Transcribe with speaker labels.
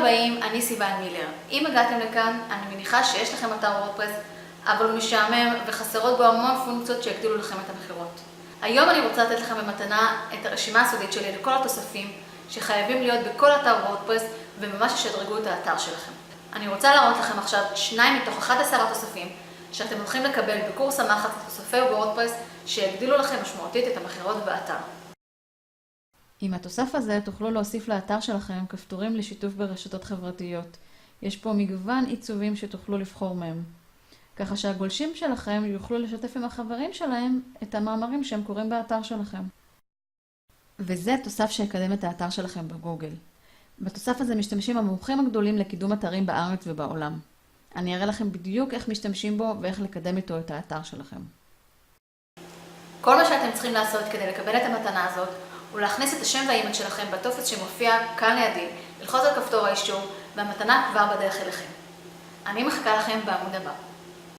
Speaker 1: הבאים, אני סיוון מילר. אם הגעתם לכאן, אני מניחה שיש לכם אתר וורדפרס, אבל הוא משעמם וחסרות בו המון פונקציות שיגדילו לכם את המחירות. היום אני רוצה לתת לכם במתנה את הרשימה הסודית שלי לכל התוספים שחייבים להיות בכל אתר וורדפרס וממש ישדרגו את האתר שלכם. אני רוצה להראות לכם עכשיו 2 מתוך 11 התוספים שאתם הולכים לקבל בקורס המחץ לתוספי וורדפרס שיגדילו לכם משמעותית את המחירות באתר. עם התוסף הזה תוכלו להוסיף לאתר שלכם כפתורים לשיתוף ברשתות חברתיות. יש פה מגוון עיצובים שתוכלו לבחור מהם. ככה שהגולשים שלכם יוכלו לשתף עם החברים שלהם את המאמרים שהם קוראים באתר שלכם. וזה תוסף שיקדם את האתר שלכם בגוגל. בתוסף הזה משתמשים המומחים הגדולים לקידום אתרים בארץ ובעולם. אני אראה לכם בדיוק איך משתמשים בו ואיך לקדם איתו את האתר שלכם. כל מה שאתם צריכים לעשות כדי לקבל את המתנה הזאת הוא להכניס את השם והאימייל שלכם בטופס שמופיע כאן לידי, ללחוץ על כפתור האישור והמתנה כבר בדרך אליכם. אני מחכה לכם בעמוד הבא.